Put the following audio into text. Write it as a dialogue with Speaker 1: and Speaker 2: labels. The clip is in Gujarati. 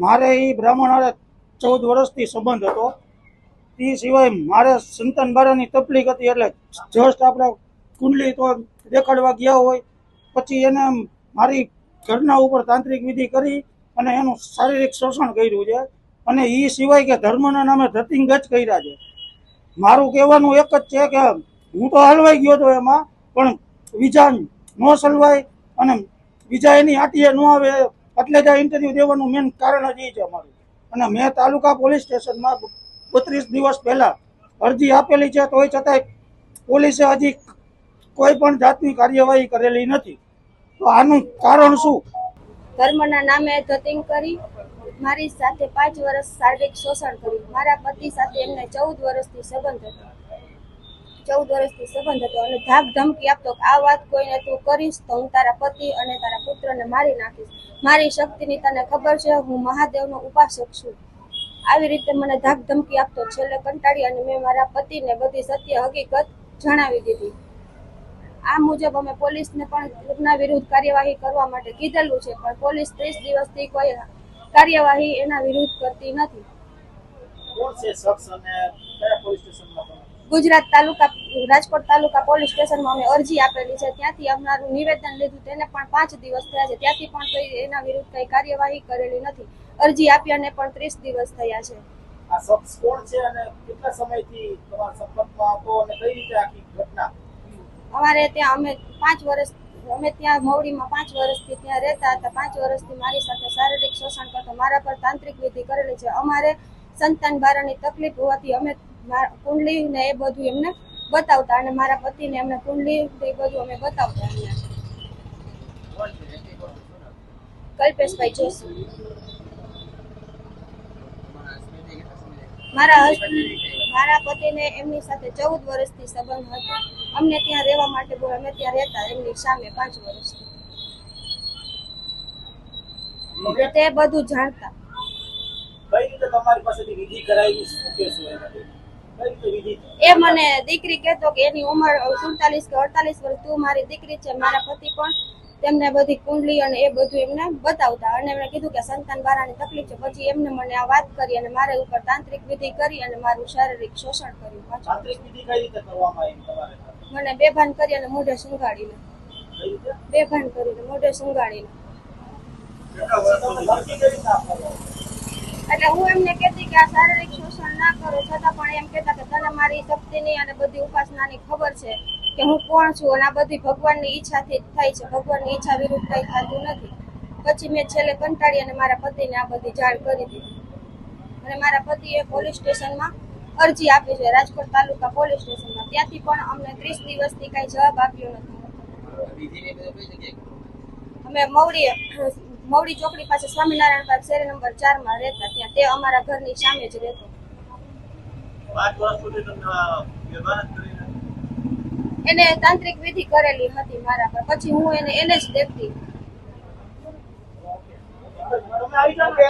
Speaker 1: મારે એ બ્રાહ્મણ હારે 14 વર્ષથી સંબંધ હતો. તે સિવાય મારે સંતાન બારાની તકલીફ હતી, એટલે જસ્ટ આપણે કુંડલી તો દેખાડવા ગયા હોય પછી એને મારી ઘરના ઉપર તાંત્રિક વિધિ કરી અને એનું શારીરિક શોષણ કર્યું છે. અને એ સિવાય કે ધર્મના નામે ધતિંગજ કર્યા છે. મારું કહેવાનું એક જ છે કે હું તો હલવાઈ ગયો હતો એમાં, પણ બીજા ન સલવાય અને બીજા એની આટીએ ન આવે એટલે જ આ ઇન્ટરવ્યુ દેવાનું મેન કારણ જ એ છે અમારું. અને મેં તાલુકા પોલીસ સ્ટેશનમાં 32 દિવસ પહેલા અરજી આપેલી છે, તોય છતાંય પોલીસે હજી કોઈ પણ જાતની કાર્યવાહી કરેલી નથી. તો આનું કારણ શું?
Speaker 2: ધર્મના નામે ધતિંગ કરી મારી સાથે 5 વર્ષ શારીરિક શોષણ કર્યું. મારા પતિ સાથે એમને 14 વર્ષથી સંબંધ હતો અને ધાક ધમકી આપતો આ વાત કોઈને તું કરીશ તો હું તારા પતિ અને તારા પુત્રને મારી નાખીશ. મારી શક્તિની તને ખબર છે, હું મહાદેવનો ઉપાસક છું. આવી રીતે મને ધાક ધમકી આપતો. છેલ્લે કંટાળી અને મેં મારા પતિને બધી સત્ય હકીકત જણાવી દીધી. આ મુજબ અમે પોલીસને પણ એમના વિરુદ્ધ કાર્યવાહી કરવા માટે કીધેલું છે, પણ પોલીસ 30 દિવસથી કોઈ કાર્યવાહી એના વિરુદ્ધ કરતી નથી. ગુજરાત તાલુકા રાજકોટ તાલુકા પોલીસ સ્ટેશનમાં અમે અરજી આપેલી છે. ત્યાંથી અમારું નિવેદન લીધું, તેને પણ 5 દિવસ થયા છે. ત્યાંથી પણ કોઈ એના વિરુદ્ધ કઈ કાર્યવાહી કરેલી નથી. અરજી આપ્યાને પણ 30 દિવસ થયા છે.
Speaker 3: આ શખ્સ કોણ છે અને કેટલા સમયથી તમારા સંપર્કમાં હતો અને કઈ રીતે આખી ઘટના?
Speaker 2: અમારે ત્યાં અમે 5 વર્ષ અમે ત્યાં મવડીમાં 5 વર્ષથી ત્યાં રહેતા હતા. 5 વર્ષથી મારી સાથે શારીરિક શોષણ કરતો, મારા પર તાંત્રિક વિધિ કરેલી છે. અમારે સંતાન બારાની તકલીફ હોવાથી અમે કુંડલી ને એ બધું એમને બતાવતા અને મારા પતિને એમને કુંડલી એ બધું અમે બતાવતા. એમને કલ્પેશભાઈ જોશી મારા પતિને એમની સાથે 14 વર્ષથી સંબંધ હતો. અમને ત્યાં રહેવા માટે અમે ત્યાં રહેતા એમની સામે 5 વર્ષથી. તે બધું જાણતા.
Speaker 3: કઈ રીતે તમારી પાસેથી વિધિ કરાવી? શું કહેશો એનાથી? કઈ રીતે વિધિ?
Speaker 2: એ મને દીકરી કહેતો કે એની ઉંમર 47 કે 48 વર્ષ, તું મારી દીકરી છે. મારા પતિ પણ તેમને બધી કુંડલી અને એ બધું એમને બતાવતા અને એમણે કીધું કે સંતાન બારાની તકલીફ છે. પછી એમને મને આ વાત કરી અને મારા ઉપર તાંત્રિક વિધિ કરી અને મારું શારીરિક શોષણ કર્યું.
Speaker 3: તાંત્રિક વિધિ કઈ રીતે કરવામાં આવી તમારે?
Speaker 2: મને બેભાન કરી અને મોઢે સુંઘાડીને. બેભાન કરીને મોઢે સુંઘાડીને. એટલે હું એમને કહેતી કે આ શારીરિક શોષણ ના કરો, છતાં પણ એમ કહેતા કે તને મારી શક્તિની અને બધી ઉપાસનાની ખબર છે કે હું કોણ છું અને આ બધી ભગવાનની ઈચ્છાથી થાય છે. ભગવાનની ઈચ્છા વિરુદ્ધ કઈ થતું નથી. પછી મેં છેલ્લે કંટાળી અને મારા પતિને આ બધી જાણ કરી દીધી અને મારા પતિએ પોલીસ સ્ટેશનમાં અરજી આપી છે, રાજકોટ તાલુકા પોલીસ સ્ટેશનમાં. ત્યાંથી પણ અમને 30 દિવસથી કઈ જવાબ આપ્યો નથી. અમે મવડી ચોકડી પાસે સ્વામિનારાયણ પાર્ક શેરી નંબર 4 માં રહેતા. ત્યાં તે અમારા ઘરની સામે જ રહેતો.
Speaker 3: 5 વર્ષ સુધી તમને
Speaker 2: એને તાંત્રિક વિધિ કરેલી હતી મારા પર. પછી હું એને જ દેખતી.
Speaker 3: તમે આવી જાવ કે